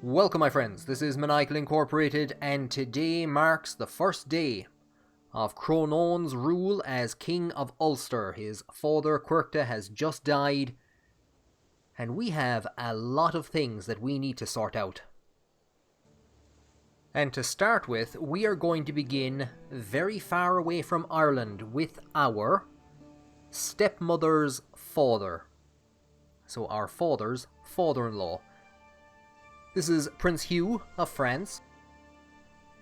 Welcome my friends, this is Maniacal Incorporated and today marks the first day of Cronoan's rule as King of Ulster. His father Cuirta has just died and we have a lot of things that we need to sort out. And to start with, we are going to begin very far away from Ireland with our stepmother's father. So our father's father-in-law. This is Prince Hugh of France.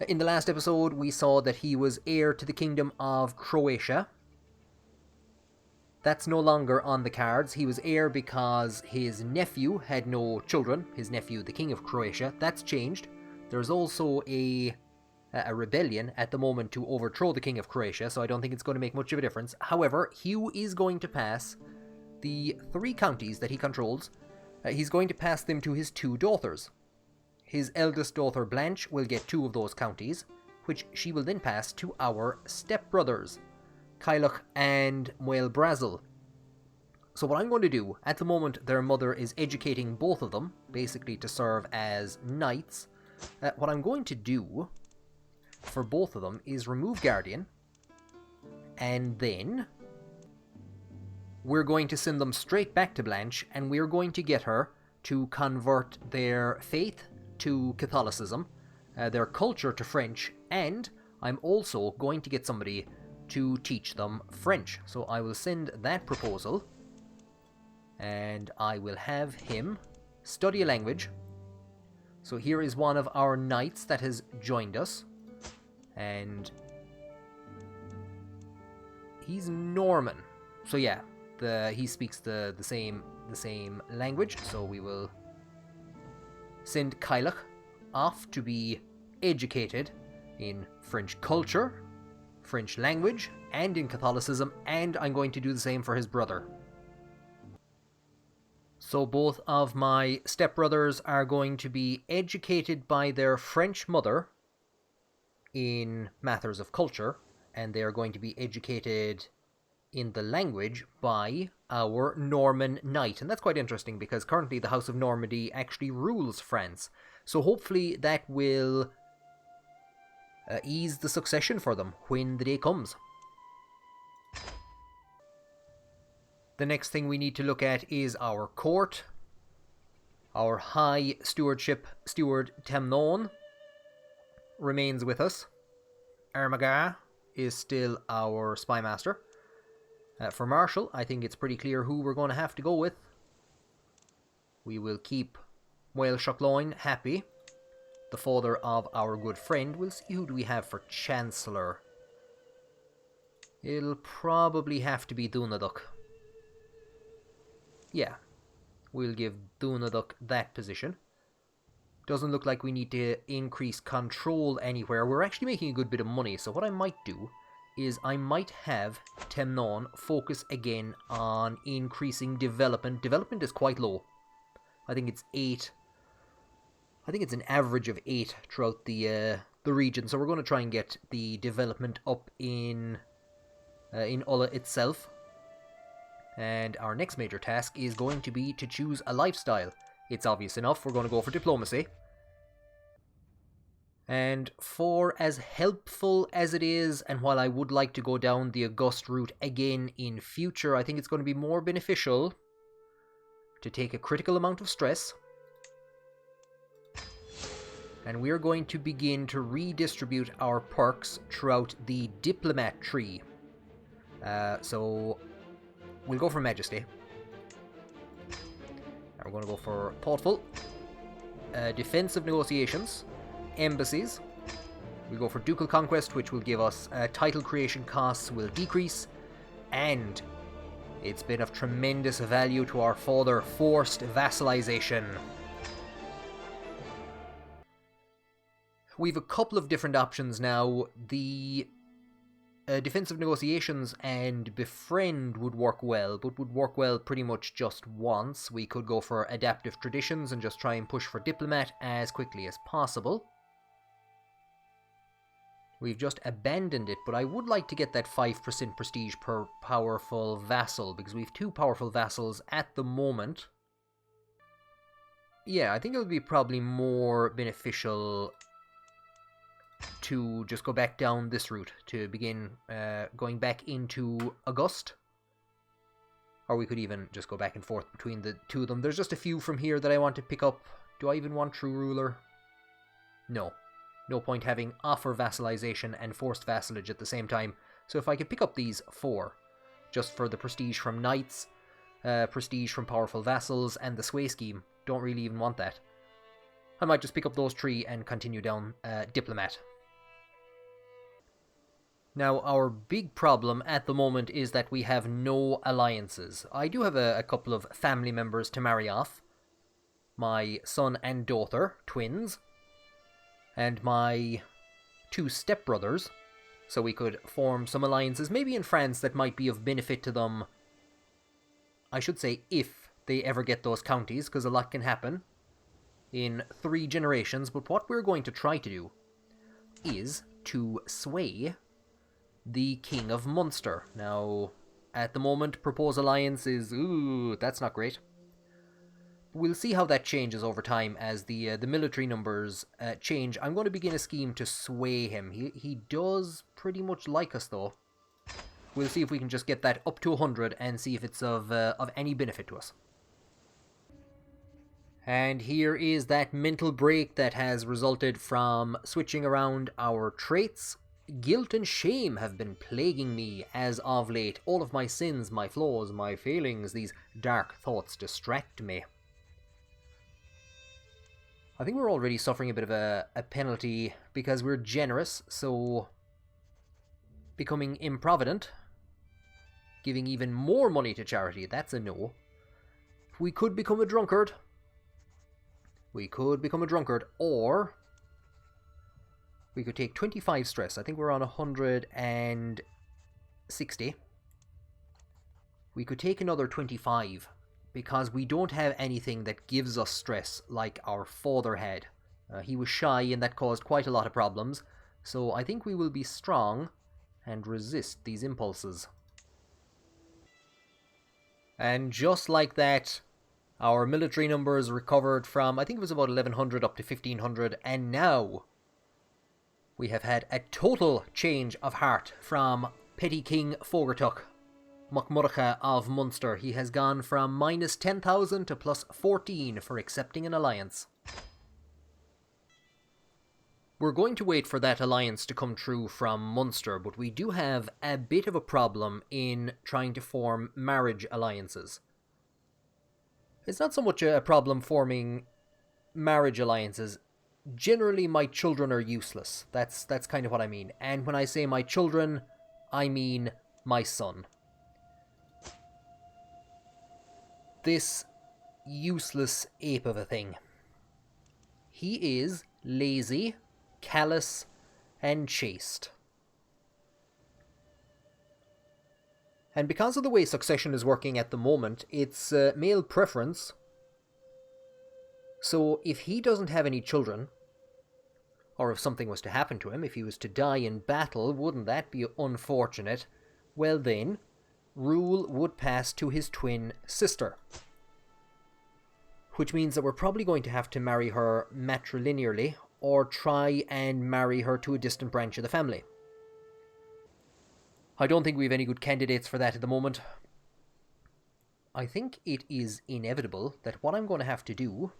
In the last episode we saw that he was heir to the kingdom of Croatia. That's no longer on the cards. He was heir because his nephew had no children. His nephew, the king of Croatia. That's changed. There's also a rebellion at the moment to overthrow the king of Croatia, so I don't think it's going to make much of a difference. However, Hugh is going to pass the 3 counties that he controls. He's going to pass them to his 2 daughters. His eldest daughter Blanche will get 2 of those counties, which she will then pass to our stepbrothers, Cailleach and Muel Brazil. So what I'm going to do, at the moment their mother is educating both of them, basically to serve as knights. What I'm going to do for both of them is remove Guardian, and then we're going to send them straight back to Blanche, and we're going to get her to convert their faith to Catholicism, their culture to French, and I'm also going to get somebody to teach them French. So I will send that proposal, and I will have him study a language. So here is one of our knights that has joined us, and he's Norman. So yeah, he speaks the same language. So we will send Cailleach off to be educated in French culture, French language, and in Catholicism, and I'm going to do the same for his brother. So both of my stepbrothers are going to be educated by their French mother in matters of culture, and they are going to be educated in the language by our Norman knight. And that's quite interesting because currently the House of Normandy actually rules France. So hopefully that will ease the succession for them when the day comes. The next thing we need to look at is our court. Our High Stewardship Steward Temnon remains with us. Armagh is still our spymaster. For Marshal, I think it's pretty clear who we're going to have to go with. We will keep Muel Shockloin happy, the father of our good friend. We'll see who do we have for Chancellor. It'll probably have to be Dunaduch. Yeah, we'll give Dunaduch that position. Doesn't look like we need to increase control anywhere. We're actually making a good bit of money, so what I might do is I might have Temnon focus again on increasing development. Development is quite low. I think it's 8. I think it's an average of 8 throughout the region. So we're going to try and get the development up in Uladh itself. And our next major task is going to be to choose a lifestyle. It's obvious enough. We're going to go for diplomacy. And for as helpful as it is, and while I would like to go down the August route again in future, I think it's going to be more beneficial to take a critical amount of stress. And we're going to begin to redistribute our perks throughout the diplomat tree. So we'll go for Majesty. And we're going to go for Thoughtful. Defensive Negotiations. Embassies. We go for Ducal Conquest, which will give us title creation costs will decrease, and it's been of tremendous value to our father, forced vassalization. We've a couple of different options now. The defensive negotiations and befriend would work well, but would work well pretty much just once. We could go for adaptive traditions and just try and push for diplomat as quickly as possible. We've just abandoned it, but I would like to get that 5% prestige per powerful vassal, because we have 2 powerful vassals at the moment. Yeah, I think it would be probably more beneficial to just go back down this route to begin going back into August. Or we could even just go back and forth between the two of them. There's just a few from here that I want to pick up. Do I even want True Ruler? No. No point having offer vassalization and forced vassalage at the same time. So if I could pick up these 4, just for the prestige from knights, prestige from powerful vassals, and the sway scheme, don't really even want that. I might just pick up those 3 and continue down diplomat. Now, our big problem at the moment is that we have no alliances. I do have a couple of family members to marry off. My son and daughter, twins, and my 2 stepbrothers. So we could form some alliances, maybe in France, that might be of benefit to them. I should say if they ever get those counties, because a lot can happen in 3 generations. But what we're going to try to do is to sway the King of Munster. Now, at the moment, proposed alliance is, ooh, that's not great. We'll see how that changes over time as the military numbers change. I'm going to begin a scheme to sway him. He does pretty much like us, though. We'll see if we can just get that up to 100 and see if it's of any benefit to us. And here is that mental break that has resulted from switching around our traits. Guilt and shame have been plaguing me as of late. All of my sins, my flaws, my failings, these dark thoughts distract me. I think we're already suffering a bit of a penalty because we're generous, so becoming improvident, giving even more money to charity, that's a no. We could become a drunkard. We could become a drunkard, or we could take 25 stress. I think we're on 160. We could take another 25 because we don't have anything that gives us stress like our father had. He was shy and that caused quite a lot of problems. So I think we will be strong and resist these impulses. And just like that, our military numbers recovered from, I think it was about 1100 up to 1500, and now we have had a total change of heart from Petty King Fogartuck, Macmurcha of Munster. He has gone from minus 10,000 to plus 14 for accepting an alliance. We're going to wait for that alliance to come true from Munster, but we do have a bit of a problem in trying to form marriage alliances. It's not so much a problem forming marriage alliances. Generally, my children are useless. That's kind of what I mean. And when I say my children, I mean my son. This useless ape of a thing. He is lazy, callous, and chaste. And because of the way succession is working at the moment, it's male preference. So if he doesn't have any children, or if something was to happen to him, if he was to die in battle, wouldn't that be unfortunate? Well then, rule would pass to his twin sister. Which means that we're probably going to have to marry her matrilinearly, or try and marry her to a distant branch of the family. I don't think we have any good candidates for that at the moment. I think it is inevitable that what I'm going to have to do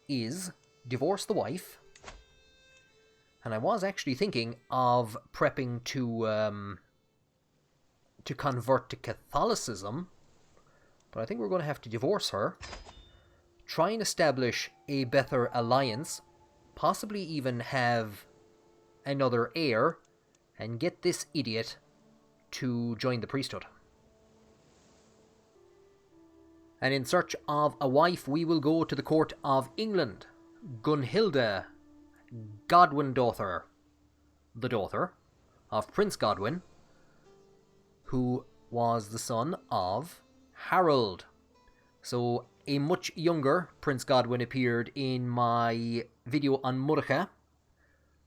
is divorce the wife. And I was actually thinking of prepping to convert to Catholicism, but I think we're going to have to divorce her, try and establish a better alliance, possibly even have another heir, and get this idiot to join the priesthood. And in search of a wife, we will go to the court of England. Gunhilda, Godwin daughter, the daughter of Prince Godwin, who was the son of Harold. So a much younger Prince Godwin appeared in my video on Murcha,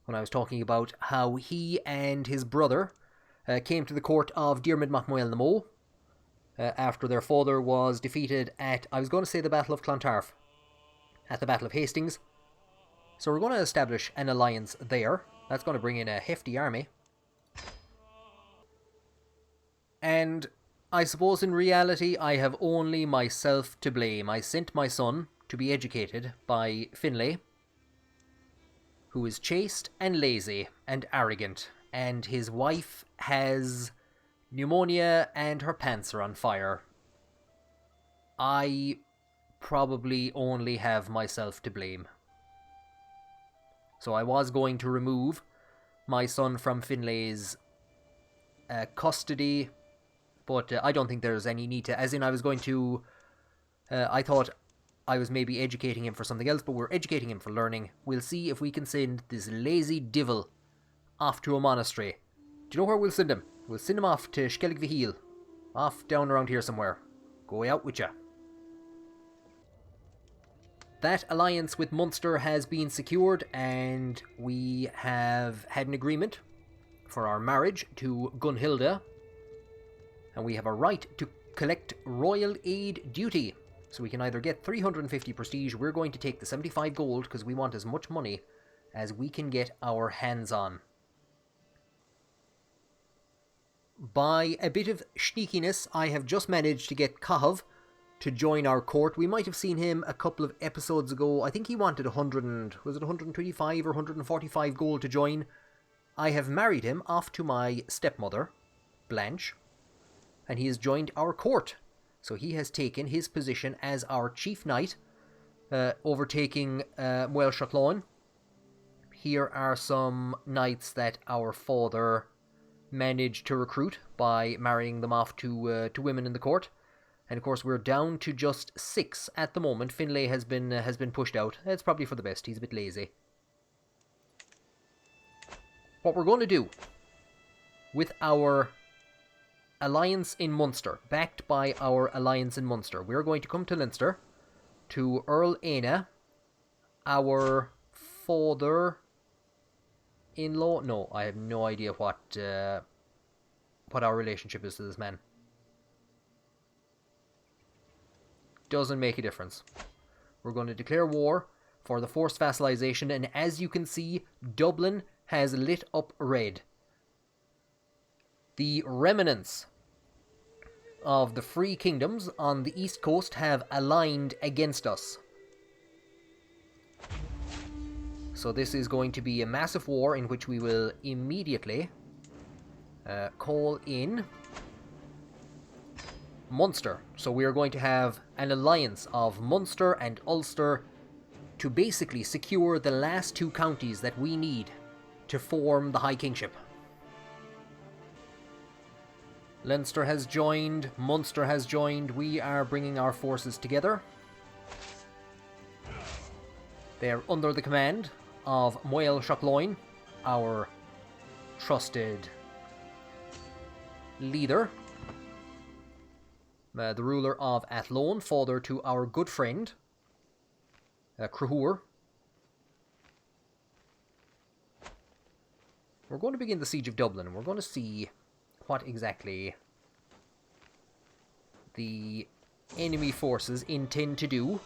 when I was talking about how he and his brother came to the court of Diarmid Mac Moel na Mo after their father was defeated at, I was going to say the Battle of Clontarf, at the Battle of Hastings. So we're going to establish an alliance there. That's going to bring in a hefty army. And I suppose in reality I have only myself to blame. I sent my son to be educated by Finlay, who is chaste and lazy and arrogant, and his wife has pneumonia and her pants are on fire. I probably only have myself to blame. So I was going to remove my son from Finlay's custody, but I don't think there's any need to, as in I was going to, I thought I was maybe educating him for something else, but we're educating him for learning. We'll see if we can send this lazy divil off to a monastery. Do you know where we'll send him? We'll send him off to Skellig off down around here somewhere. Go out with ya. That alliance with Munster has been secured, and we have had an agreement for our marriage to Gunhilda, and we have a right to collect royal aid duty. So we can either get 350 prestige. We're going to take the 75 gold because we want as much money as we can get our hands on. By a bit of sneakiness, I have just managed to get Cahav to join our court. We might have seen him a couple of episodes ago. I think he wanted 125 or 145 gold to join. I have married him off to my stepmother, Blanche, and he has joined our court. So he has taken his position as our chief knight, overtaking Uí Néill. Here are some knights that our father managed to recruit by marrying them off to women in the court. And of course we're down to just 6 at the moment. Finlay has been pushed out. It's probably for the best. He's a bit lazy. What we're going to do with our alliance in Munster, backed by our alliance in Munster, we're going to come to Leinster, to Earl Aina, our father-in-law. No, I have no idea what our relationship is to this man. Doesn't make a difference. We're going to declare war for the forced vassalization, and as you can see, Dublin has lit up red. The remnants of the free kingdoms on the east coast have aligned against us. So this is going to be a massive war in which we will immediately call in Munster. So we are going to have an alliance of Munster and Ulster to basically secure the last 2 counties that we need to form the High Kingship. Leinster has joined, Munster has joined. We are bringing our forces together. They are under the command of Uí Néill, our trusted leader. The ruler of Athlone, father to our good friend, Croatia. We're going to begin the siege of Dublin, and we're going to see what exactly the enemy forces intend to do.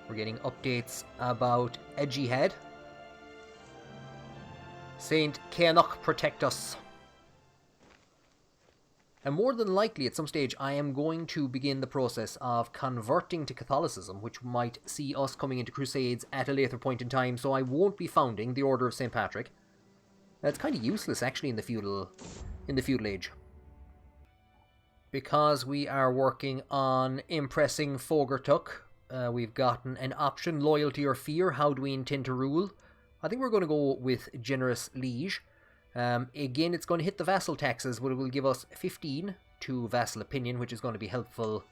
We're getting updates about a jihad. Saint Cianach protect us. And more than likely, at some stage, I am going to begin the process of converting to Catholicism, which might see us coming into Crusades at a later point in time, so I won't be founding the Order of St. Patrick. That's kind of useless, actually, in the feudal age. Because we are working on impressing Fogartuck, we've gotten an option, loyalty or fear. How do we intend to rule? I think we're going to go with generous liege. Again, it's going to hit the vassal taxes, but it will give us 15 to vassal opinion, which is going to be helpful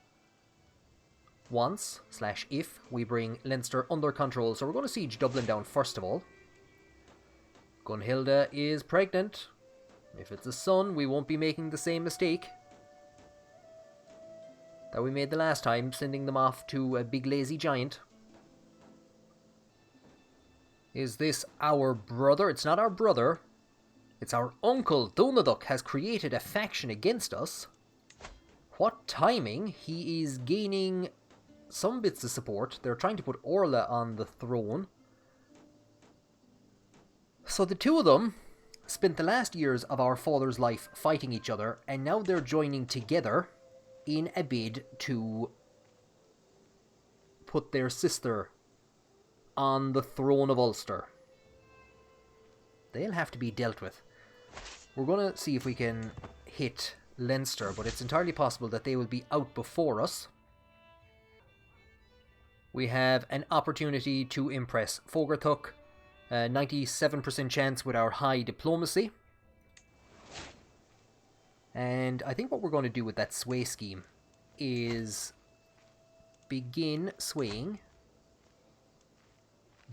once/if we bring Leinster under control. So we're going to siege Dublin down first of all. Gunhilda is pregnant. If it's a son, we won't be making the same mistake that we made the last time, sending them off to a big lazy giant. Is this our brother? It's not our brother. It's our uncle. Donaduk has created a faction against us. What timing? He is gaining some bits of support. They're trying to put Orla on the throne. So the two of them spent the last years of our father's life fighting each other, and now they're joining together in a bid to put their sister on the throne of Ulster. They'll have to be dealt with. We're going to see if we can hit Leinster, but it's entirely possible that they will be out before us. We have an opportunity to impress Fogartuck. 97% chance with our high diplomacy. And I think what we're going to do with that sway scheme is begin swaying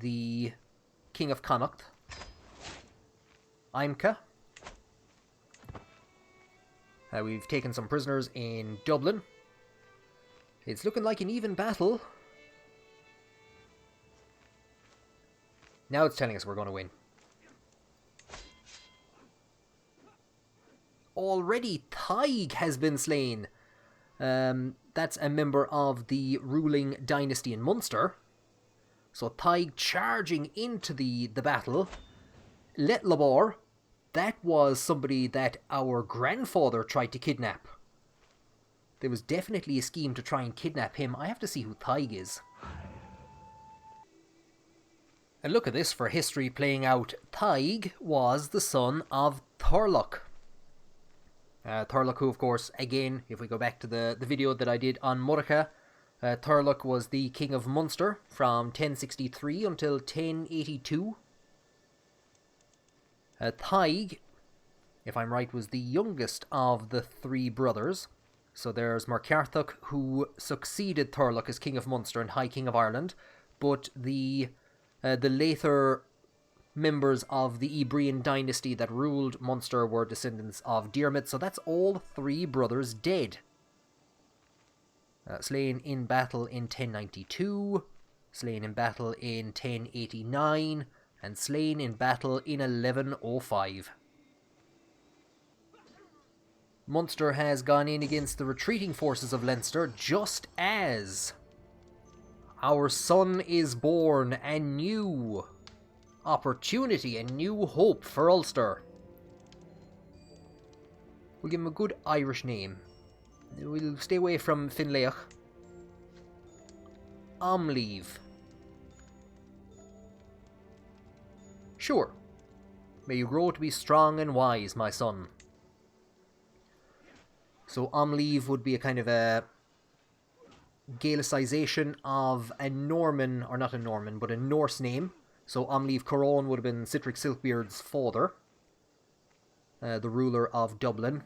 the King of Connacht, Imca. We've taken some prisoners in Dublin. It's looking like an even battle. Now it's telling us we're going to win. Already Tig has been slain. That's a member of the ruling dynasty in Munster. So Tig charging into the battle. Letlabor, that was somebody that our grandfather tried to kidnap. There was definitely a scheme to try and kidnap him. I have to see who Tig is. And look at this for history playing out. Tig was the son of Thorlach. Thorlach, who of course, again, if we go back to the video that I did on Murcha, Thorlach was the king of Munster from 1063 until 1082. Tig, if I'm right, was the youngest of the three brothers. So there's Murcarthach, who succeeded Thorlach as king of Munster and High King of Ireland, but the later members of the Ebrian dynasty that ruled Munster were descendants of Diarmid, so that's all three brothers dead. Slain in battle in 1092, slain in battle in 1089, and slain in battle in 1105. Munster has gone in against the retreating forces of Leinster just as our son is born, a new opportunity, a new hope for Ulster. We'll give him a good Irish name. We'll stay away from Finlayach. Amlíomh. Sure. May you grow to be strong and wise, my son. So Amlíomh would be a kind of a Gaelicization of a Norman, or not a Norman, but a Norse name. So Amlíomh Corón would have been Sitric Silkbeard's father, the ruler of Dublin,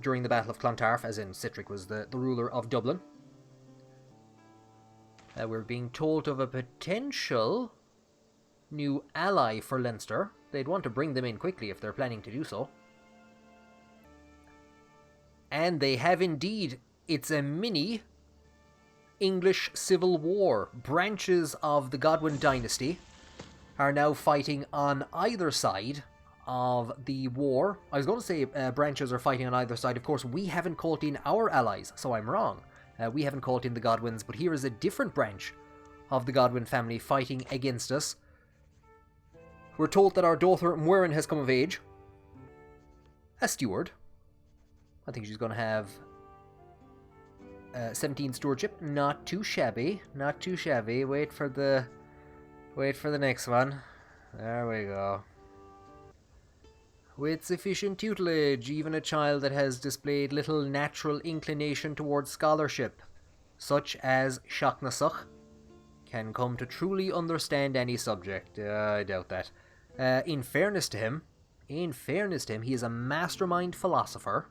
during the Battle of Clontarf, as in Sitric was the ruler of Dublin. We're being told of a potential new ally for Leinster. They'd want to bring them in quickly if they're planning to do so. And they have indeed. It's a mini English civil war. Branches of the Godwin dynasty are now fighting on either side of the war. I was going to say branches are fighting on either side. Of course, we haven't called in our allies, so I'm wrong. We haven't called in the Godwins, but here is a different branch of the Godwin family fighting against us. We're told that our daughter Muireann has come of age. A steward. I think she's going to have 17 stewardship. Not too shabby. Not too shabby. Wait for the next one. There we go. With sufficient tutelage, even a child that has displayed little natural inclination towards scholarship, such as Seachnasach, can come to truly understand any subject. I doubt that. In fairness to him, he is a mastermind philosopher.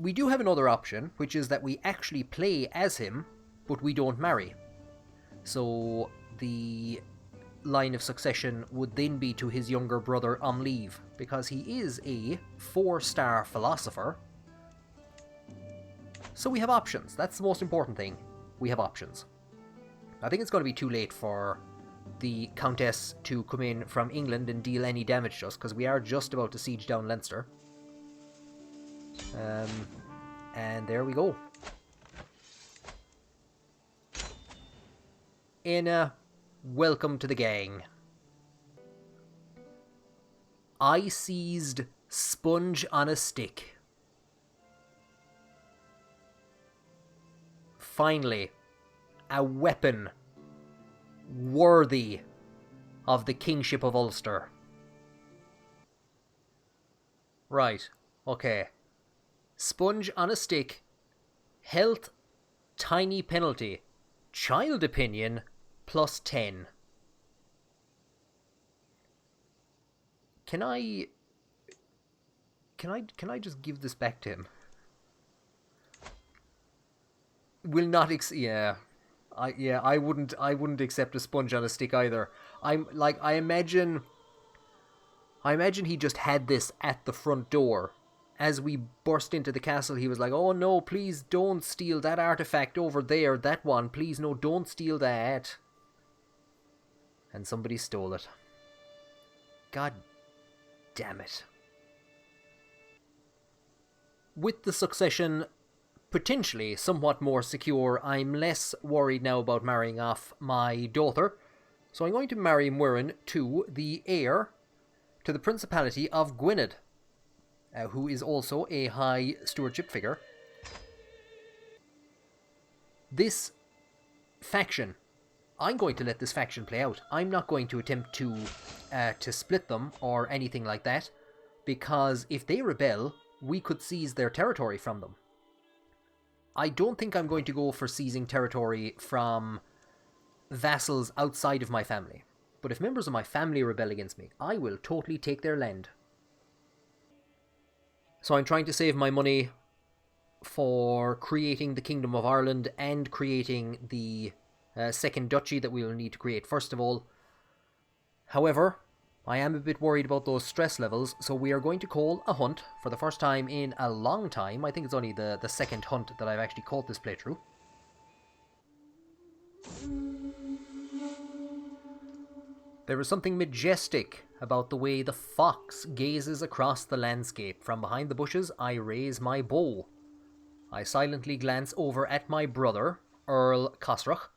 We do have another option, which is that we actually play as him, but we don't marry. So the line of succession would then be to his younger brother Amlíomh, because he is a 4-star philosopher. So we have options. That's the most important thing. We have options. I think it's going to be too late for the Countess to come in from England and deal any damage to us, because we are just about to siege down Leinster. And there we go. Inna, welcome to the gang. I seized sponge on a stick. Finally, a weapon worthy of the Kingship of Ulster. Right, okay. Sponge on a stick, health, tiny penalty, child opinion, +10. Can I just give this back to him? Will not I wouldn't accept a sponge on a stick either. I imagine he just had this at the front door. As we burst into the castle, he was like, "Oh no, please don't steal that artifact over there, that one, please no, don't steal that." And somebody stole it. God damn it. With the succession potentially somewhat more secure, I'm less worried now about marrying off my daughter. So I'm going to marry Muireann to the heir to the Principality of Gwynedd, who is also a high stewardship figure. This faction, I'm going to let this faction play out. I'm not going to attempt to split them or anything like that, because if they rebel, we could seize their territory from them. I don't think I'm going to go for seizing territory from vassals outside of my family. But if members of my family rebel against me, I will totally take their land. So I'm trying to save my money for creating the Kingdom of Ireland and creating the second duchy that we will need to create first of all. However, I am a bit worried about those stress levels, so we are going to call a hunt for the first time in a long time. I think it's only the second hunt that I've actually caught this playthrough. There is something majestic about the way the fox gazes across the landscape. From behind the bushes, I raise my bow. I silently glance over at my brother, Earl Cosrach,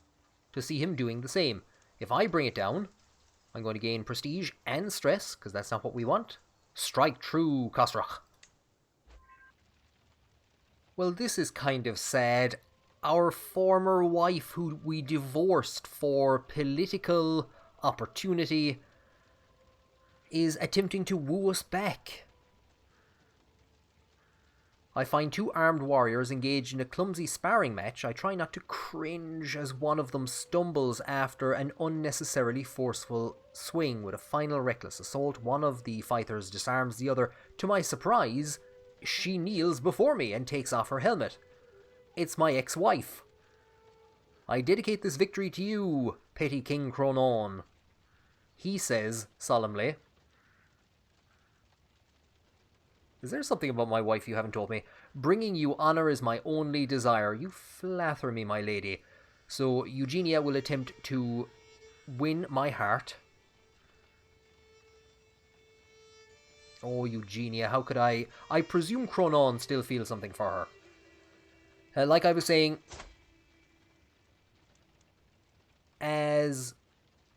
to see him doing the same. If I bring it down, I'm going to gain prestige and stress, because that's not what we want. Strike true, Cosrach. Well, this is kind of sad. Our former wife, who we divorced for political opportunity, is attempting to woo us back. I find two armed warriors engaged in a clumsy sparring match. I try not to cringe as one of them stumbles after an unnecessarily forceful swing. With a final reckless assault, one of the fighters disarms the other. To my surprise, she kneels before me and takes off her helmet. It's my ex-wife. I dedicate this victory to you, petty King Cronon. He says solemnly. Is there something about my wife you haven't told me? Bringing you honour is my only desire. You flatter me, my lady. So Eugenia will attempt to win my heart. Oh, Eugenia, how could I? I presume Cronon still feels something for her. Like I was saying, as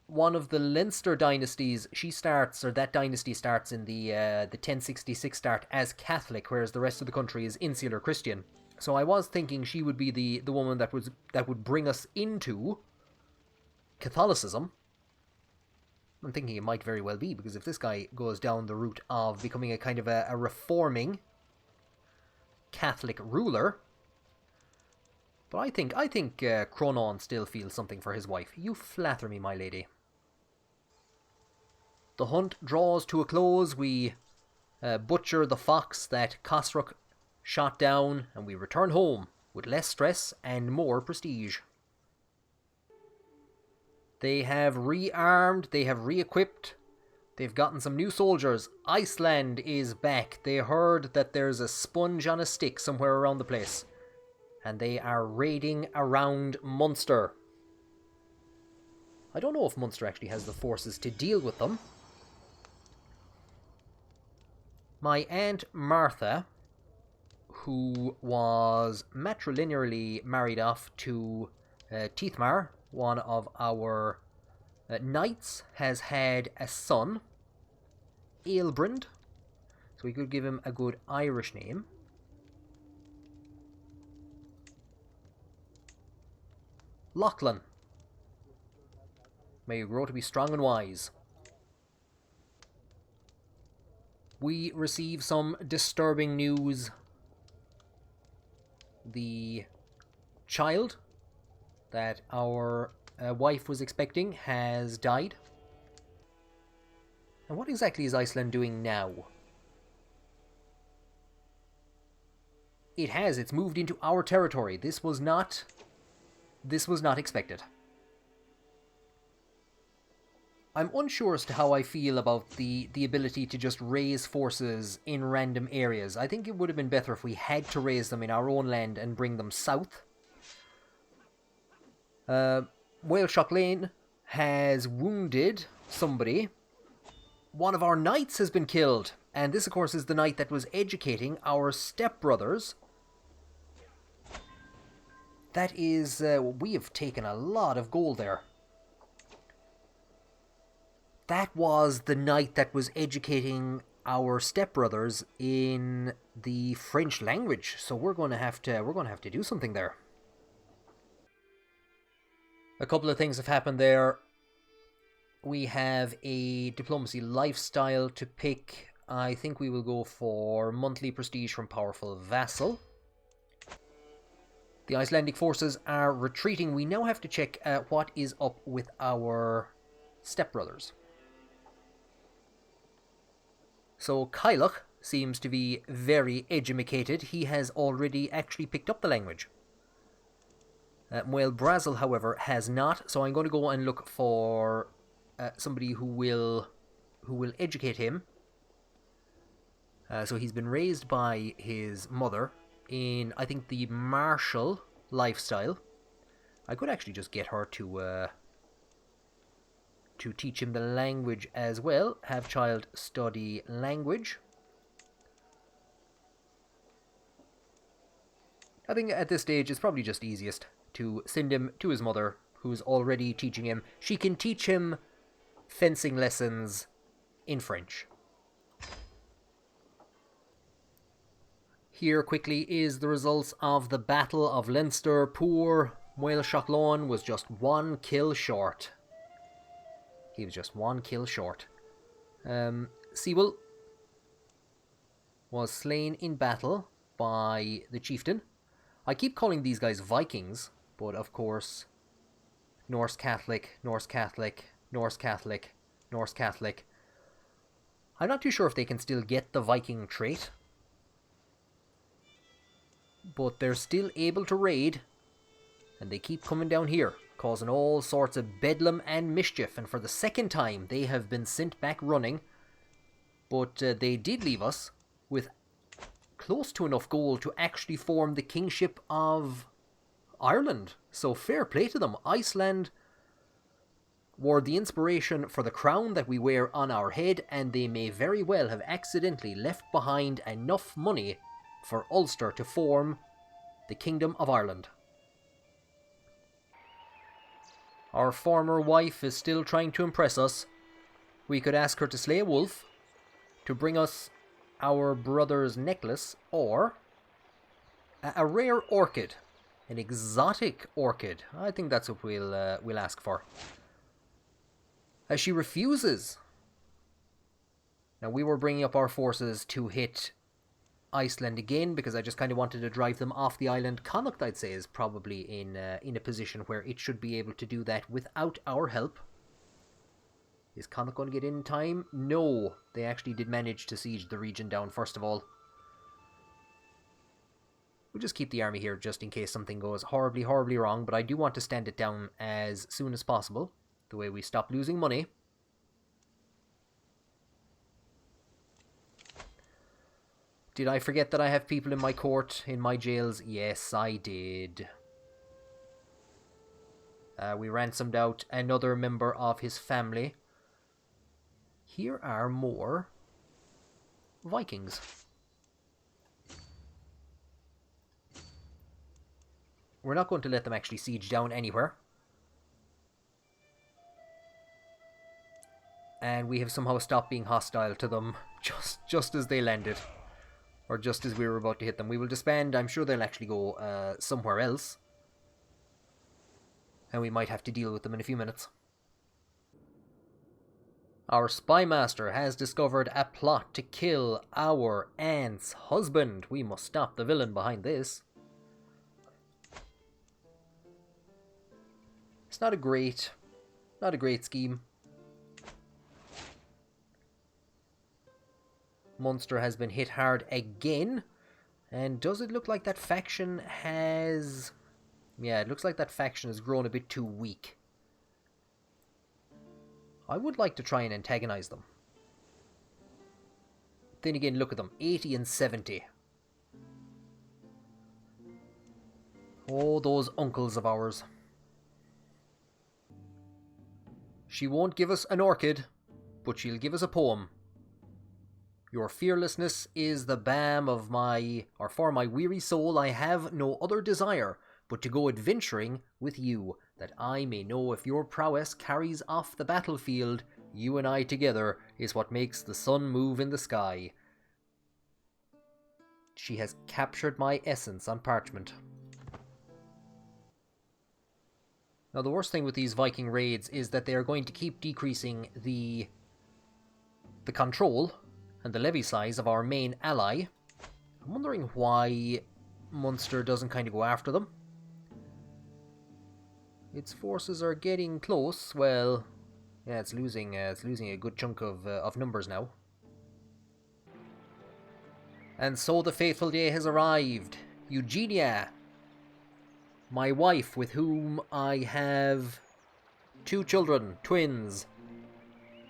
one of the Leinster dynasties, she starts, or that dynasty starts in the 1066 start as Catholic, whereas the rest of the country is insular Christian. So I was thinking she would be the woman that would bring us into Catholicism. I'm thinking it might very well be, because if this guy goes down the route of becoming a kind of a reforming Catholic ruler. But I think Cronon still feels something for his wife. You flatter me, my lady. The hunt draws to a close. We butcher the fox that Cosrach shot down, and we return home with less stress and more prestige. They have rearmed, they have re-equipped, they've gotten some new soldiers. Iceland is back. They heard that there's a sponge on a stick somewhere around the place, and they are raiding around Munster. I don't know if Munster actually has the forces to deal with them. My Aunt Martha, who was matrilinearly married off to Tithmar, one of our knights, has had a son, Aelbrand. So we could give him a good Irish name. Lachlan. May you grow to be strong and wise. We receive some disturbing news. The child that our wife was expecting has died. And what exactly is Iceland doing now? It's moved into our territory. This was not expected. I'm unsure as to how I feel about the ability to just raise forces in random areas. I think it would have been better if we had to raise them in our own land and bring them south. Wales Lane has wounded somebody. One of our knights has been killed. And this, of course, is the knight that was educating our stepbrothers. That is... we have taken a lot of gold there. That was the knight that was educating our stepbrothers in the French language. So we're going to have to do something there. A couple of things have happened there. We have a diplomacy lifestyle to pick. I think we will go for monthly prestige from powerful vassal. The Icelandic forces are retreating. We now have to check what is up with our stepbrothers. So Cailleach seems to be very edumacated. He has already actually picked up the language. Muel Brazil, however, has not. So I'm going to go and look for somebody who will educate him. So he's been raised by his mother in, I think, the martial lifestyle. I could actually just get her to teach him the language as well. Have child study language. I think at this stage it's probably just easiest to send him to his mother, who's already teaching him. She can teach him fencing lessons in French. Here quickly is the results of the Battle of Leinster. Poor Muel Shachlón was just one kill short. He was just one kill short. Sewell was slain in battle by the chieftain. I keep calling these guys Vikings, but of course, Norse Catholic, Norse Catholic, Norse Catholic, Norse Catholic. I'm not too sure if they can still get the Viking trait, but they're still able to raid, and they keep coming down here, causing all sorts of bedlam and mischief, and for the second time they have been sent back running, but they did leave us with close to enough gold to actually form the Kingship of Ireland. So fair play to them. Iceland were the inspiration for the crown that we wear on our head, and they may very well have accidentally left behind enough money for Ulster to form the Kingdom of Ireland. Our former wife is still trying to impress us. We could ask her to slay a wolf, to bring us our brother's necklace, or a rare orchid, an exotic orchid. I think that's what we'll ask for. As she refuses. Now, we were bringing up our forces to hit Iceland again because I just kind of wanted to drive them off the island. Connacht, I'd say, is probably in a position where it should be able to do that without our help. Is Connacht going to get in time? No, they actually did manage to siege the region down first of all. We'll just keep the army here just in case something goes horribly, horribly wrong, but I do want to stand it down as soon as possible, the way we stop losing money. Did I forget that I have people in my court, in my jails? Yes, I did. We ransomed out another member of his family. Here are more Vikings. we're not going to let them actually siege down anywhere. And we have somehow stopped being hostile to them just as they landed. Or just as we were about to hit them. We will disband. I'm sure they'll actually go somewhere else. And we might have to deal with them in a few minutes. Our spy master has discovered a plot to kill our aunt's husband. We must stop the villain behind this. It's not a great scheme. Munster has been hit hard again. And does it look like that faction has... Yeah, it looks like that faction has grown a bit too weak. I would like to try and antagonize them. Then again, look at them. 80 and 70. Oh, those uncles of ours. She won't give us an orchid, but she'll give us a poem. Your fearlessness is the balm of my... Or for my weary soul I have no other desire but to go adventuring with you, that I may know if your prowess carries off the battlefield. You and I together is what makes the sun move in the sky. She has captured my essence on parchment. Now the worst thing with these Viking raids is that they are going to keep decreasing the control and the levy size of our main ally. I'm wondering why Munster doesn't kind of go after them. Its forces are getting close. Well, yeah, it's losing a good chunk of numbers now. And so the fateful day has arrived. Eugenia, my wife, with whom I have 2 children, twins,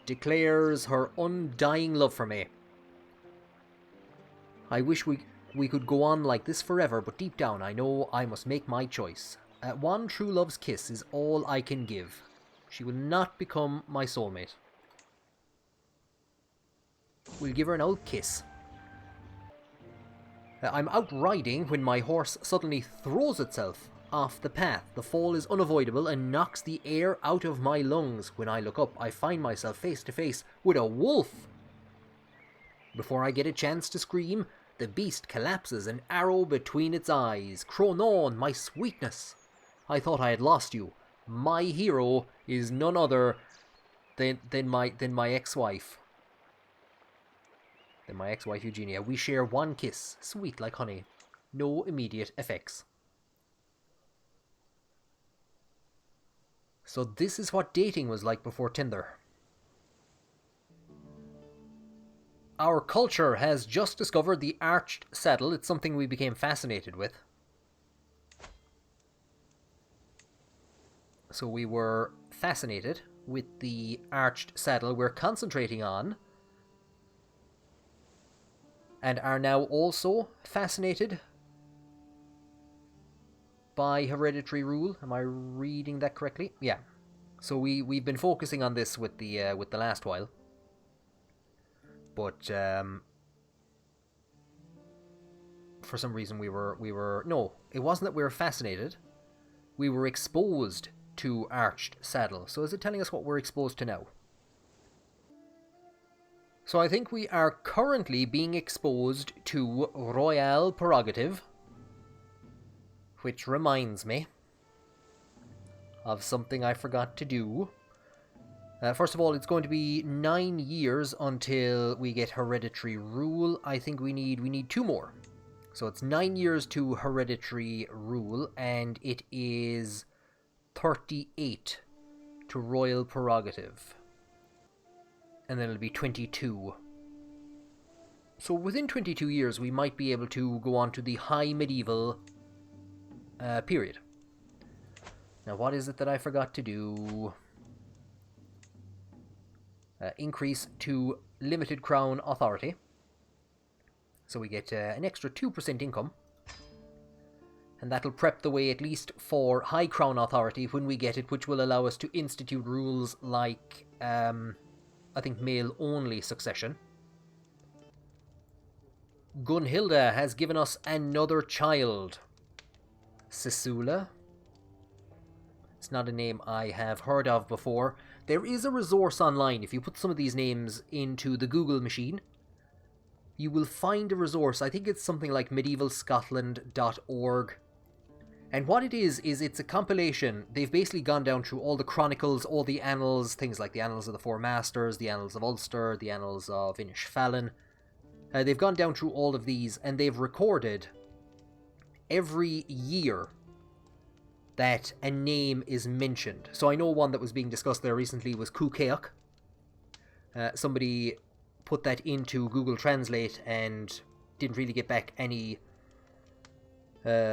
declares her undying love for me. I wish we could go on like this forever, but deep down I know I must make my choice. One true love's kiss is all I can give. She will not become my soulmate. We'll give her an old kiss. I'm out riding when my horse suddenly throws itself off the path. The fall is unavoidable and knocks the air out of my lungs. When I look up, I find myself face to face with a wolf. Before I get a chance to scream, the beast collapses, an arrow between its eyes. Cronon, my sweetness, I thought I had lost you. My hero is none other than my ex-wife. Than my ex-wife Eugenia. We share one kiss, sweet like honey. No immediate effects. So this is what dating was like before Tinder. Our culture has just discovered the arched saddle. It's something we became fascinated with. So we were fascinated with the arched saddle we're concentrating on, and are now also fascinated by hereditary rule. Am I reading that correctly? Yeah. So we've been focusing on this with the last while, but for some reason we were no, it wasn't that we were fascinated. We were exposed to arched saddle. So is it telling us what we're exposed to now? So I think we are currently being exposed to royal prerogative, which reminds me of something I forgot to do. First of all, it's going to be 9 years until we get hereditary rule. I think we need 2 more. So it's 9 years to hereditary rule, and it is 38 to royal prerogative. And then it'll be 22. So within 22 years we might be able to go on to the high medieval period. Now what is it that I forgot to do? Increase to limited crown authority. So we get an extra 2% income. And that'll prep the way at least for high crown authority when we get it, which will allow us to institute rules like, I think, male-only succession. Gunhilda has given us another child. Sisula. It's not a name I have heard of before. There is a resource online. If you put some of these names into the Google machine, you will find a resource. I think it's something like medievalscotland.org. And what it is it's a compilation. They've basically gone down through all the chronicles, all the annals, things like the Annals of the Four Masters, the Annals of Ulster, the Annals of Inishfallen. They've gone down through all of these, and they've recorded every year that a name is mentioned. So I know one that was being discussed there recently was Cúcaíoch. Somebody put that into Google Translate and didn't really get back any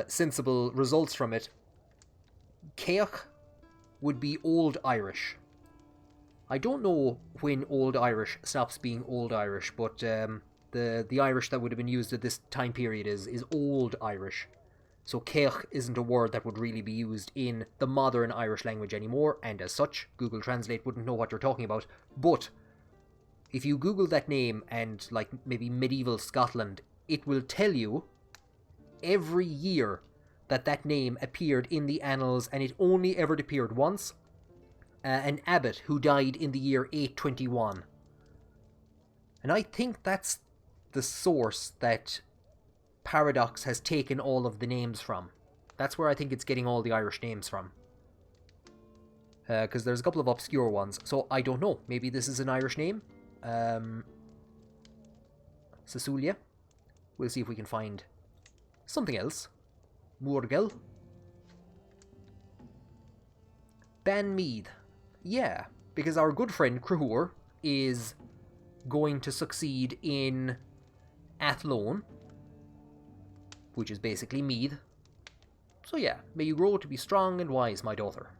sensible results from it. Céach would be Old Irish. I don't know when Old Irish stops being Old Irish, but the Irish that would have been used at this time period is Old Irish. So Céach isn't a word that would really be used in the modern Irish language anymore, and as such, Google Translate wouldn't know what you're talking about. But if you Google that name and like maybe medieval Scotland, it will tell you every year that name appeared in the annals, and it only ever appeared once. An abbot who died in the year 821. And I think that's the source that Paradox has taken all of the names from. That's where I think it's getting all the Irish names from. Because there's a couple of obscure ones, so I don't know. Maybe this is an Irish name. Sisulia. We'll see if we can find something else. Morgel. Banmead. Yeah, because our good friend Cruhur is going to succeed in Athlone, which is basically Meath. So yeah, may you grow to be strong and wise, my daughter.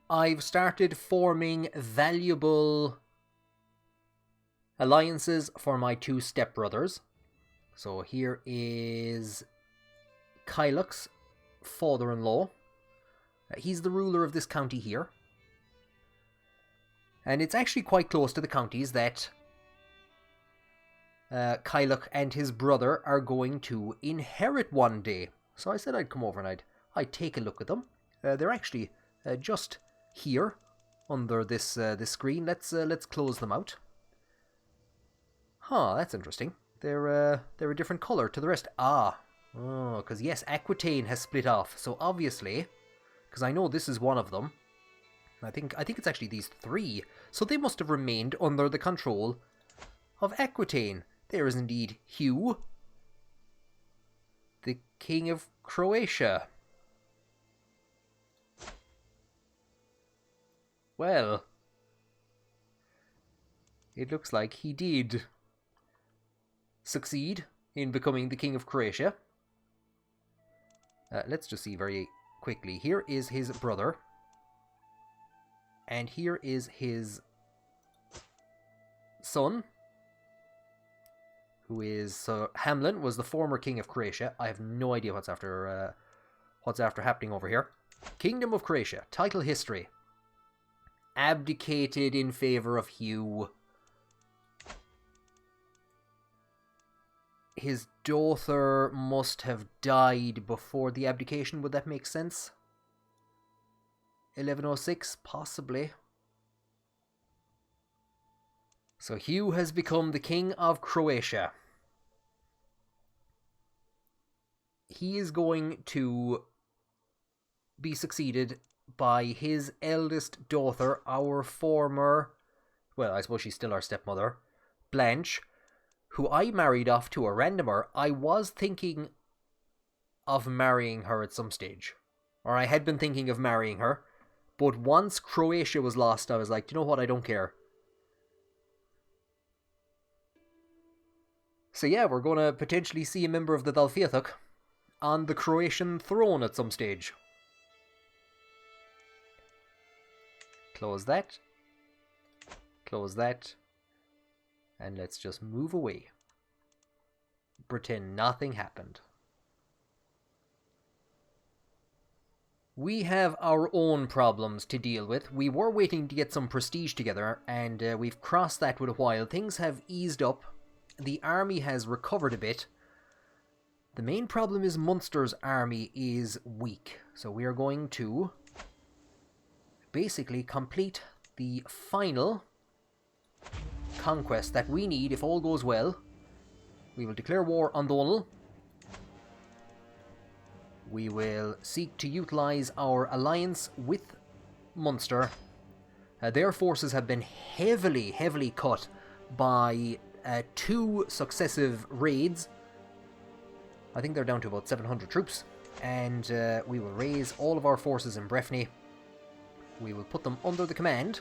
I've started forming valuable alliances for my two stepbrothers. So here is Kylach's father-in-law. He's the ruler of this county here. And it's actually quite close to the counties that Kylach and his brother are going to inherit one day. So I said I'd come over and I'd take a look at them. They're actually just here under this screen. Let's close them out. Huh, that's interesting. They're a different colour to the rest. Because yes, Aquitaine has split off. So obviously, because I know this is one of them. I think it's actually these three. So they must have remained under the control of Aquitaine. There is indeed Hugh, the King of Croatia. Well, it looks like he did succeed in becoming the King of Croatia. Let's just see very quickly. Here is his brother. And here is his son, who is Hamlin, was the former king of Croatia. I have no idea what's after happening over here. Kingdom of Croatia, title history. Abdicated in favor of Hugh. His daughter must have died before the abdication. Would that make sense? 1106, possibly. So Hugh has become the King of Croatia. He is going to be succeeded by his eldest daughter, our former, well, I suppose she's still our stepmother, Blanche, who I married off to a randomer. I was thinking of marrying her at some stage. Or I had been thinking of marrying her. But once Croatia was lost, I was like, you know what, I don't care. So yeah, we're going to potentially see a member of the Dál Fiatach on the Croatian throne at some stage. Close that. Close that. And let's just move away. Pretend nothing happened. We have our own problems to deal with. We were waiting to get some prestige together, and we've crossed that with a while. Things have eased up. The army has recovered a bit. The main problem is Munster's army is weak. So we are going to basically complete the final conquest that we need if all goes well. We will declare war on Dónal. We will seek to utilise our alliance with Munster. Their forces have been heavily cut by 2 successive raids. I think they're down to about 700 troops. And we will raise all of our forces in Breffni. We will put them under the command.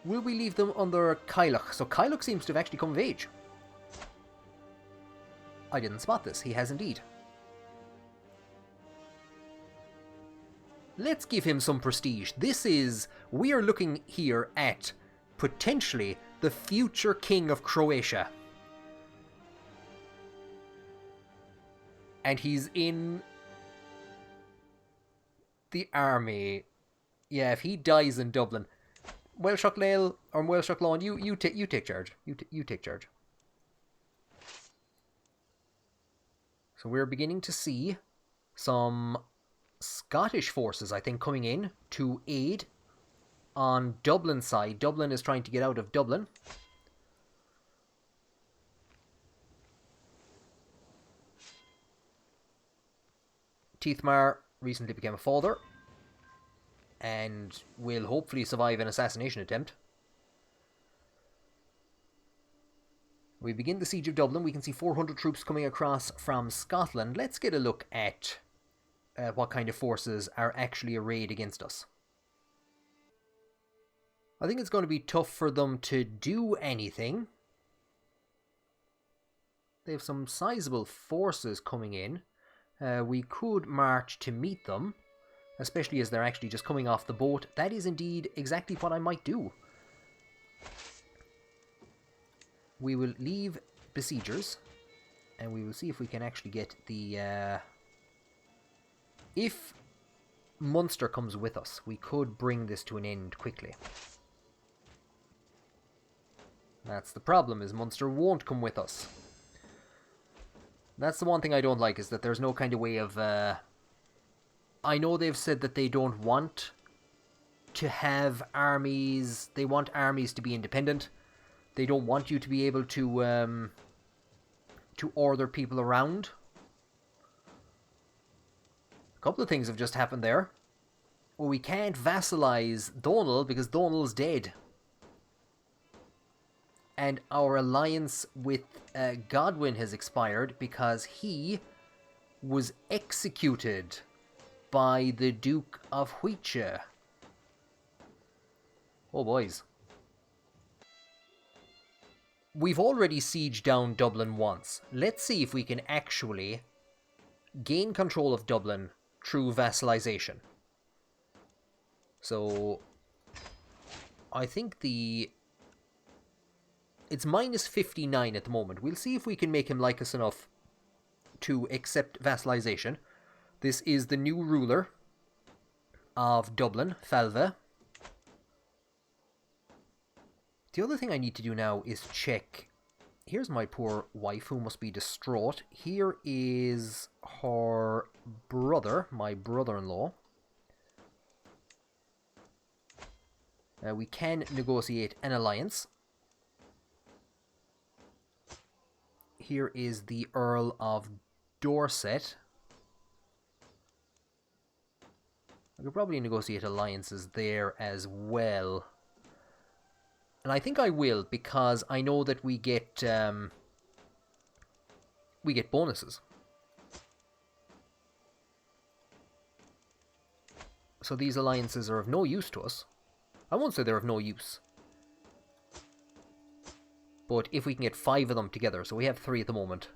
Will we leave them under Cailleach? So Cailleach seems to have actually come of age. I didn't spot this. He has indeed. Let's give him some prestige. We are looking here at potentially the future king of Croatia. And he's in the army. Yeah, if he dies in Dublin, Welshach Léil or Welshach Lawn, you take charge. You take charge. So we're beginning to see some Scottish forces, I think, coming in to aid on Dublin's side. Dublin is trying to get out of Dublin. Tithmar recently became a father and will hopefully survive an assassination attempt. We begin the siege of Dublin. We can see 400 troops coming across from Scotland. Let's get a look at what kind of forces are actually arrayed against us. I think it's going to be tough for them to do anything. They have some sizable forces coming in. We could march to meet them, especially as they're actually just coming off the boat. That is indeed exactly what I might do. We will leave besiegers, and we will see if we can actually get the... If Munster comes with us, we could bring this to an end quickly. That's the problem, is Munster won't come with us. That's the one thing I don't like, is that there's no kind of way of... I know they've said that they don't want to have armies... They want armies to be independent. They don't want you to be able to order people around. A couple of things have just happened there. Well, we can't vassalize Dónal because Dónal's dead. And our alliance with Godwin has expired because he was executed by the Duke of Huiche. Oh, boys. We've already sieged down Dublin once. Let's see if we can actually gain control of Dublin through vassalization. So, I think it's minus 59 at the moment. We'll see if we can make him like us enough to accept vassalization. This is the new ruler of Dublin, Falva. The other thing I need to do now is check. Here's my poor wife, who must be distraught. Here is her brother, my brother-in-law. We can negotiate an alliance. Here is the Earl of Dorset. I could probably negotiate alliances there as well. And I think I will, because I know that we get bonuses. So these alliances are of no use to us. I won't say they're of no use. But if we can get 5 of them together, so we have 3 at the moment.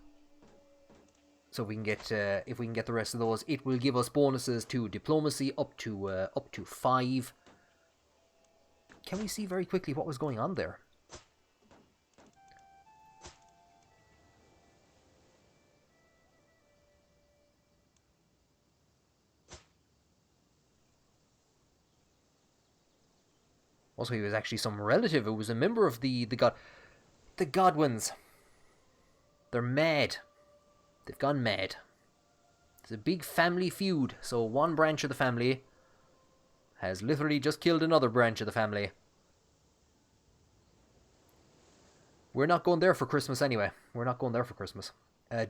So we can get, if we can get the rest of those, it will give us bonuses to diplomacy up to 5. Can we see very quickly what was going on there? Also, he was actually some relative who was a member of the Godwins. They're mad. They've gone mad. It's a big family feud, so one branch of the family has literally just killed another branch of the family. We're not going there for Christmas anyway. We're not going there for Christmas.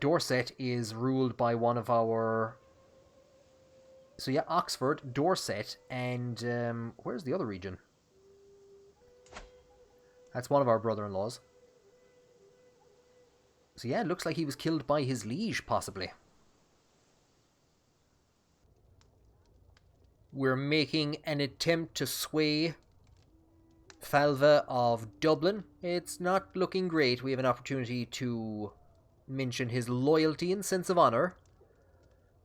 Dorset is ruled by one of our... So yeah, Oxford, Dorset, and where's the other region? That's one of our brother-in-laws. So yeah, it looks like he was killed by his liege, possibly. We're making an attempt to sway Falva of Dublin. It's not looking great. We have an opportunity to mention his loyalty and sense of honour.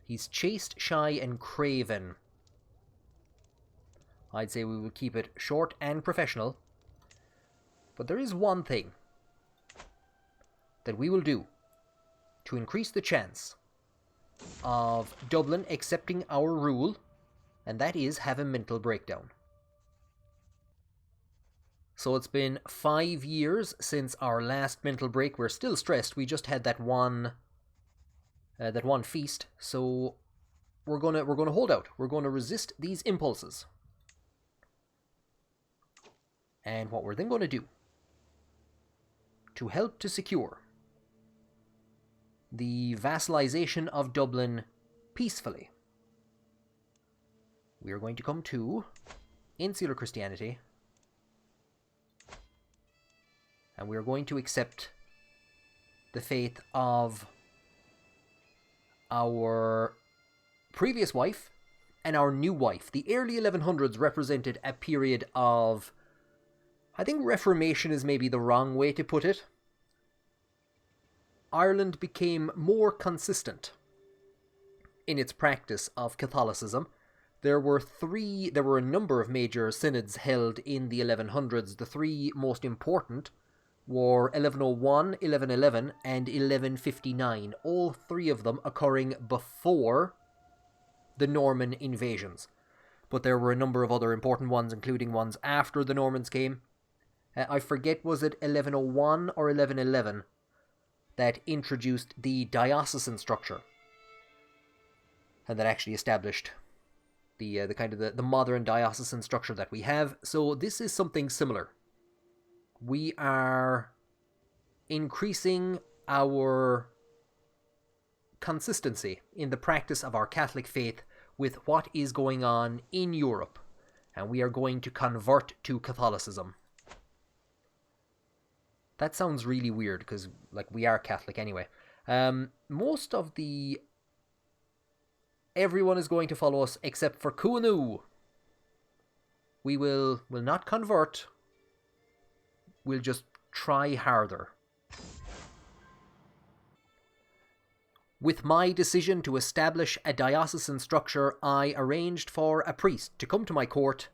He's chaste, shy, and craven. I'd say we will keep it short and professional. But there is one thing that we will do to increase the chance of Dublin accepting our rule, and that is have a mental breakdown. So it's been 5 years since our last mental break. We're still stressed. We just had that one feast. So we're gonna hold out. We're gonna resist these impulses. And what we're then gonna do to help to secure the vassalization of Dublin peacefully, we are going to come to insular Christianity, and we are going to accept the faith of our previous wife and our new wife. The early 1100s represented a period of, I think Reformation is maybe the wrong way to put it. Ireland became more consistent in its practice of Catholicism. There were a number of major synods held in the 1100s. The three most important were 1101, 1111, and 1159, all three of them occurring before the Norman invasions. But there were a number of other important ones, including ones after the Normans came. I forget, was it 1101 or 1111 that introduced the diocesan structure, and that actually established the kind of the modern diocesan structure that we have. So this is something similar. We are increasing our consistency in the practice of our Catholic faith with what is going on in Europe, and we are going to convert to Catholicism. That sounds really weird, because, like, we are Catholic anyway. Most of the... Everyone is going to follow us, except for Kuanu. We will not convert. We'll just try harder. With my decision to establish a diocesan structure, I arranged for a priest to come to my court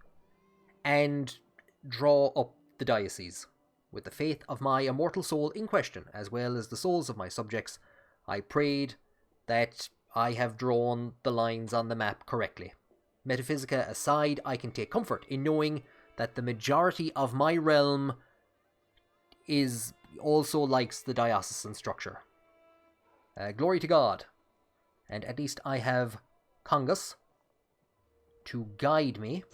and draw up the diocese. With the faith of my immortal soul in question, as well as the souls of my subjects, I prayed that I have drawn the lines on the map correctly. Metaphysica aside, I can take comfort in knowing that the majority of my realm also likes the diocesan structure. Glory to God. And at least I have Congus to guide me.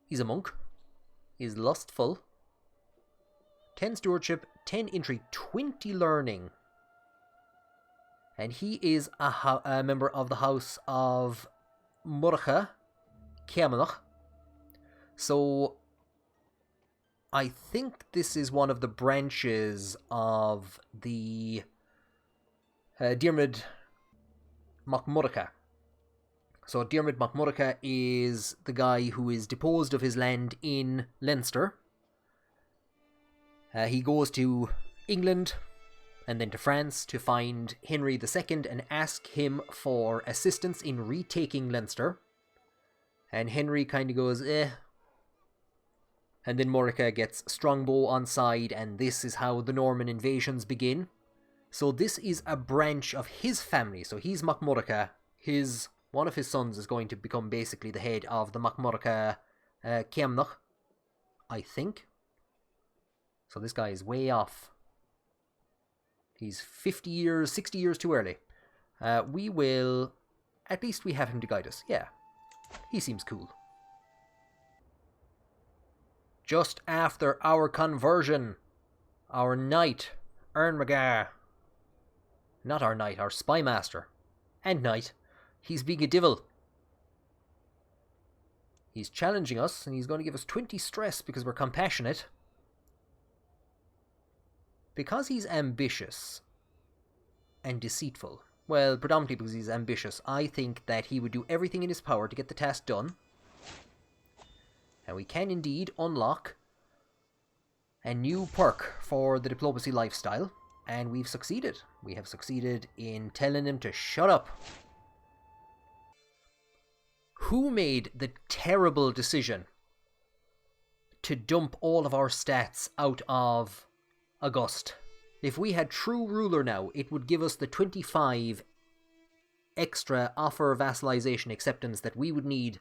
He's a monk. Is lustful. 10 stewardship, 10 intrigue, 20 learning. And he is a member of the house of Murcha Ceamannach. So I think this is one of the branches of the Diarmid Mac Murcha. So Diarmid Mac Murcha is the guy who is deposed of his land in Leinster. He goes to England and then to France to find Henry II and ask him for assistance in retaking Leinster. And Henry kind of goes, eh. And then Murcha gets Strongbow on side, and this is how the Norman invasions begin. So this is a branch of his family. So he's Mac Murcha. One of his sons is going to become basically the head of the Mac Murcha Ceamnach, I think. So this guy is way off. He's 50 years, 60 years too early. We will... At least we have him to guide us. Yeah. He seems cool. Just after our conversion, our knight, Ernmagar. Not our knight, our spy master. And knight. He's being a divil. He's challenging us, and he's going to give us 20 stress because we're compassionate. Because he's ambitious and deceitful, well, predominantly because he's ambitious, I think that he would do everything in his power to get the task done. And we can indeed unlock a new perk for the diplomacy lifestyle, and we've succeeded. We have succeeded in telling him to shut up. Who made the terrible decision to dump all of our stats out of August? If we had true ruler now, it would give us the 25 extra offer vassalization acceptance that we would need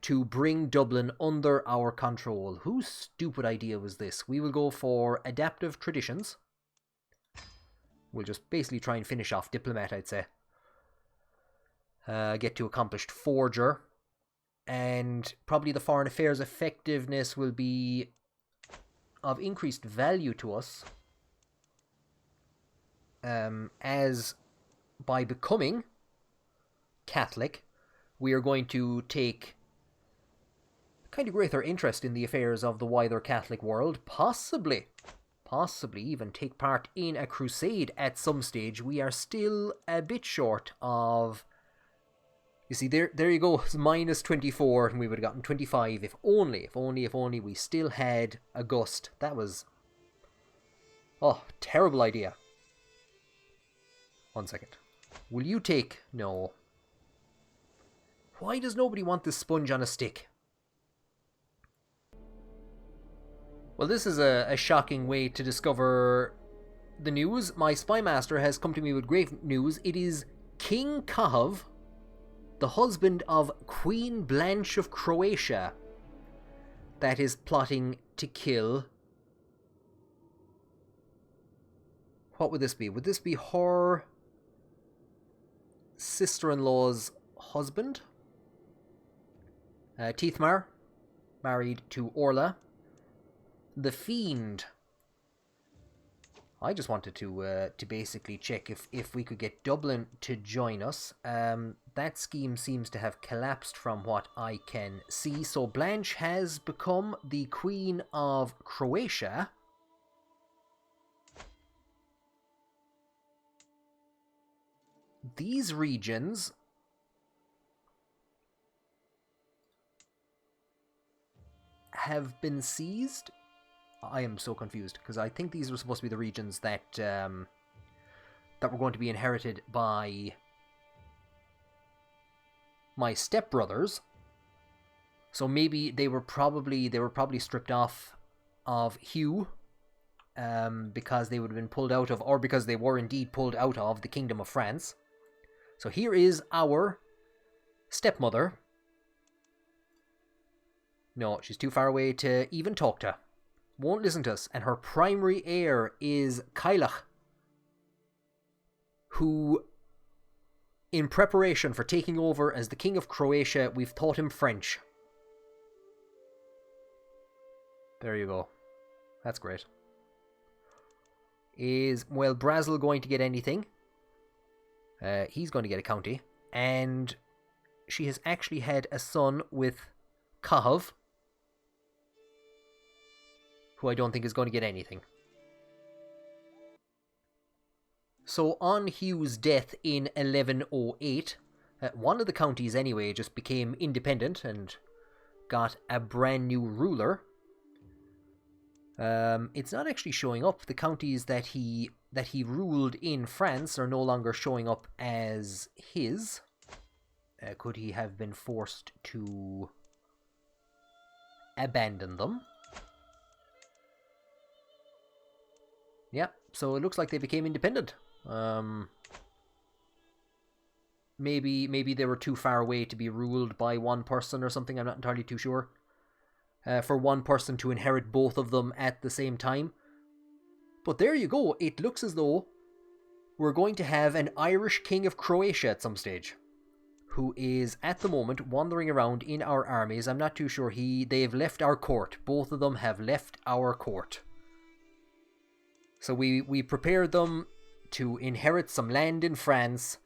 to bring Dublin under our control. Whose stupid idea was this? We will go for adaptive traditions. We'll just basically try and finish off diplomat, I'd say. Get to accomplished forger. And probably the foreign affairs effectiveness will be of increased value to us. As by becoming Catholic, we are going to take kind of greater interest in the affairs of the wider Catholic world, possibly even take part in a crusade at some stage. We are still a bit short of... You see, there you go, it's minus 24, and we would have gotten 25 if only we still had August. That was... Oh, terrible idea. 1 second. Will you take... No. Why does nobody want this sponge on a stick? Well, this is a shocking way to discover the news. My spy master has come to me with great news. It is King Cahav, the husband of Queen Blanche of Croatia, that is plotting to kill... What would this be? Would this be her sister-in-law's husband? Tithmar, married to Orla. The Fiend. I just wanted to basically check if we could get Dublin to join us. That scheme seems to have collapsed from what I can see. So Blanche has become the Queen of Croatia. These regions have been seized. I am so confused, because I think these were supposed to be the regions that that were going to be inherited by my stepbrothers. So maybe they were probably stripped off of Hugh, because they would have been pulled out of, or because they were indeed pulled out of the Kingdom of France. So here is our stepmother. No, she's too far away to even talk to. Won't listen to us. And her primary heir is Kailach, who, in preparation for taking over as the King of Croatia, we've taught him French. There you go. That's great. Is, well, Brazil going to get anything? He's going to get a county. And she has actually had a son with Cahav, who I don't think is going to get anything. So on Hugh's death in 1108, one of the counties anyway just became independent and got a brand new ruler. It's not actually showing up. The counties that he ruled in France are no longer showing up as his. Could he have been forced to abandon them? Yeah, so it looks like they became independent. Maybe they were too far away to be ruled by one person or something. I'm not entirely too sure. for one person to inherit both of them at the same time. But there you go. It looks as though we're going to have an Irish King of Croatia at some stage, who is at the moment wandering around in our armies. I'm not too sure they've left our court. Both of them have left our court. So we prepared them to inherit some land in France,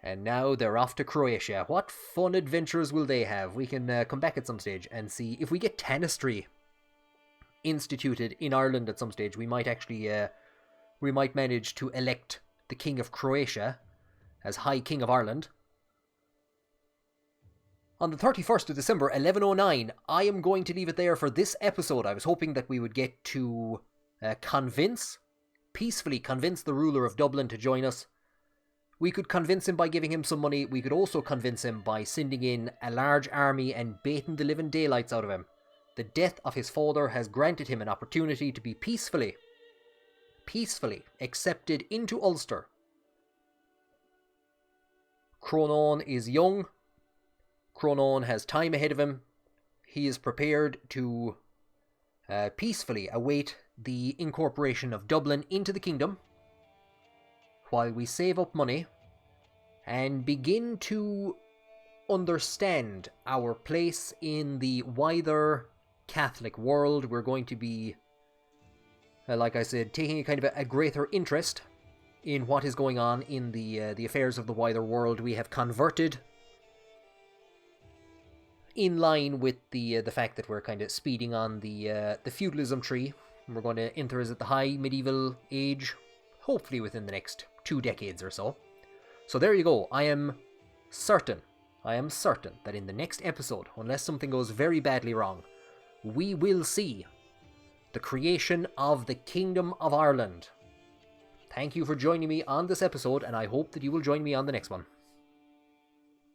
and now they're off to Croatia. What fun adventures will they have? We can come back at some stage and see if we get tanistry instituted in Ireland at some stage. We might actually we might manage to elect the King of Croatia as High King of Ireland. On the 31st of December, 1109, I am going to leave it there for this episode. I was hoping that we would get to peacefully convince the ruler of Dublin to join us. We could convince him by giving him some money. We could also convince him by sending in a large army and baiting the living daylights out of him. The death of his father has granted him an opportunity to be peacefully accepted into Ulster. Cronon is young. Cronon has time ahead of him. He is prepared to peacefully await the incorporation of Dublin into the kingdom, while we save up money and begin to understand our place in the wider Catholic world. We're going to be, like I said, taking a kind of a greater interest in what is going on in the affairs of the wider world. We have converted in line with the fact that we're kind of speeding on the feudalism tree. We're going to enter as at the high medieval age, hopefully within the next 2 decades or so. So there you go. I am certain that in the next episode, unless something goes very badly wrong, we will see the creation of the Kingdom of Ireland. Thank you for joining me on this episode, and I hope that you will join me on the next one.